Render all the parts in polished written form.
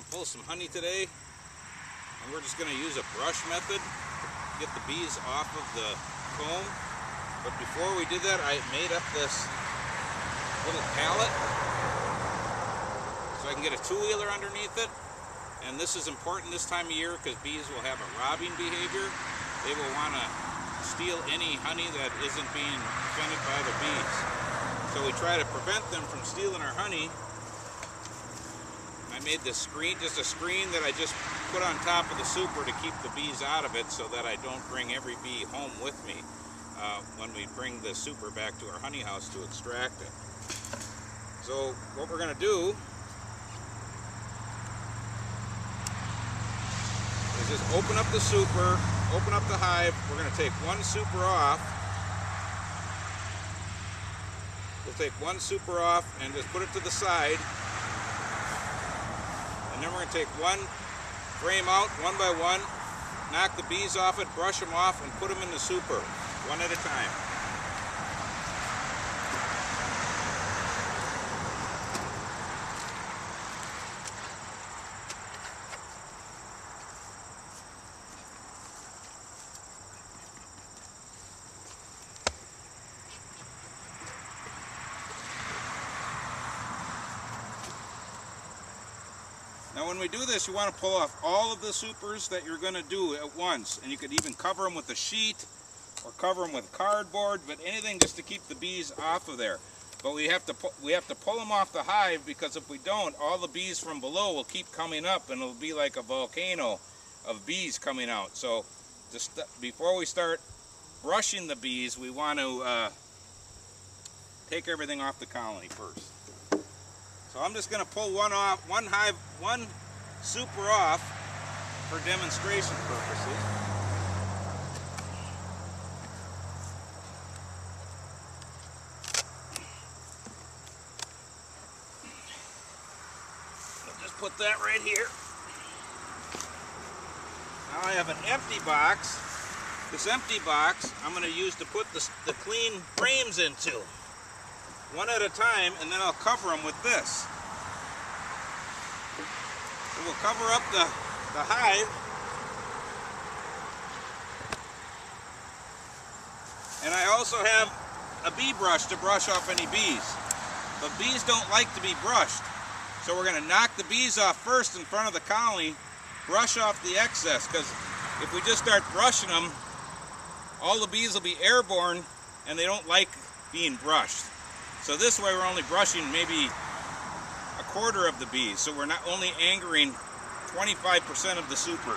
to pull some honey today, and we're just going to use a brush method to get the bees off of the comb. But before we did that, I made up this little pallet so I can get a two-wheeler underneath it. And this is important this time of year because bees will have a robbing behavior. They will want to steal any honey that isn't being defended by the bees. So we try to prevent them from stealing our honey. I made this screen, just a screen that I just put on top of the super to keep the bees out of it so that I don't bring every bee home with me when we bring the super back to our honey house to extract it. So what we're going to do is just open up the super, open up the hive. We're going to take one super off. We'll take one super off and just put it to the side. And then we're going to take one frame out, one by one, knock the bees off it, brush them off, and put them in the super, one at a time. Now when we do this, you want to pull off all of the supers that you're going to do at once. And you could even cover them with a sheet or cover them with cardboard, but anything just to keep the bees off of there. But we have to pull them off the hive, because if we don't, all the bees from below will keep coming up and it'll be like a volcano of bees coming out. So just before we start brushing the bees, we want to take everything off the colony first. So I'm just going to pull one super off for demonstration purposes. I'll just put that right here. Now I have an empty box. This empty box I'm going to use to put the clean frames into, one at a time, and then I'll cover them with this. So we'll cover up the hive, and I also have a bee brush to brush off any bees. But bees don't like to be brushed, so we're going to knock the bees off first in front of the colony, brush off the excess, because if we just start brushing them, all the bees will be airborne and they don't like being brushed. So this way we're only brushing maybe a quarter of the bees, so we're not only angering 25% of the super.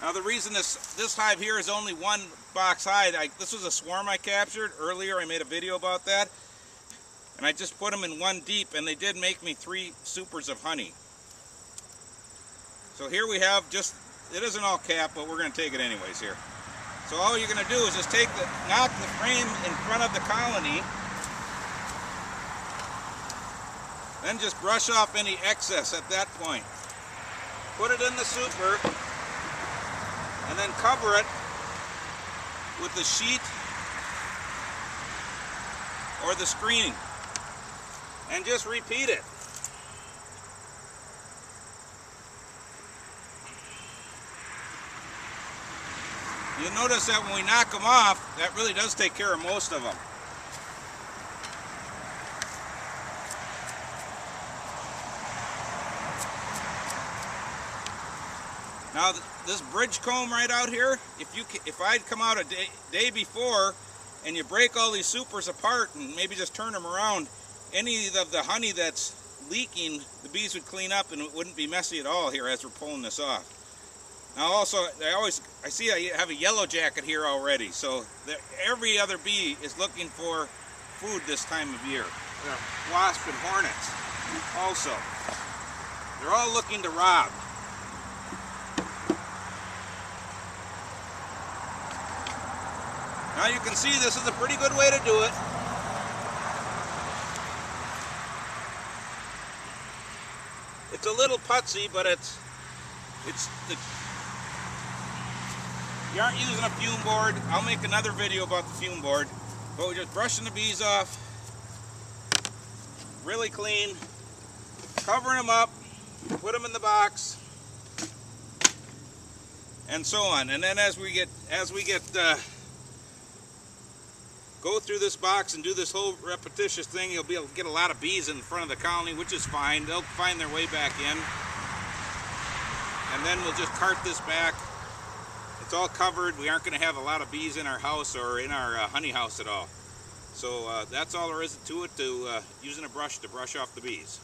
Now the reason this hive here is only one box high, this was a swarm I captured earlier. I made a video about that, and I just put them in one deep, and they did make me 3 supers of honey. So here we have just, it isn't all capped, but we're going to take it anyways here. So all you're going to do is just knock the frame in front of the colony, then just brush off any excess at that point. Put it in the super, and then cover it with the sheet or the screen, and just repeat it. You'll notice that when we knock them off, that really does take care of most of them. Now this bridge comb right out here, if I'd come out a day before and you break all these supers apart and maybe just turn them around, any of the honey that's leaking, the bees would clean up and it wouldn't be messy at all here as we're pulling this off. Now also, I see I have a yellow jacket here already, so every other bee is looking for food this time of year. Wasp and hornets also. They're all looking to rob. Now you can see this is a pretty good way to do it. It's a little putsy, but it's you aren't using a fume board, I'll make another video about the fume board. But we're just brushing the bees off, really clean, covering them up, put them in the box, and so on. And then as we go through this box and do this whole repetitious thing, you'll be able to get a lot of bees in front of the colony, which is fine. They'll find their way back in. And then we'll just cart this back. It's all covered. We aren't going to have a lot of bees in our house or in our honey house at all. So that's all there is to it, using a brush to brush off the bees.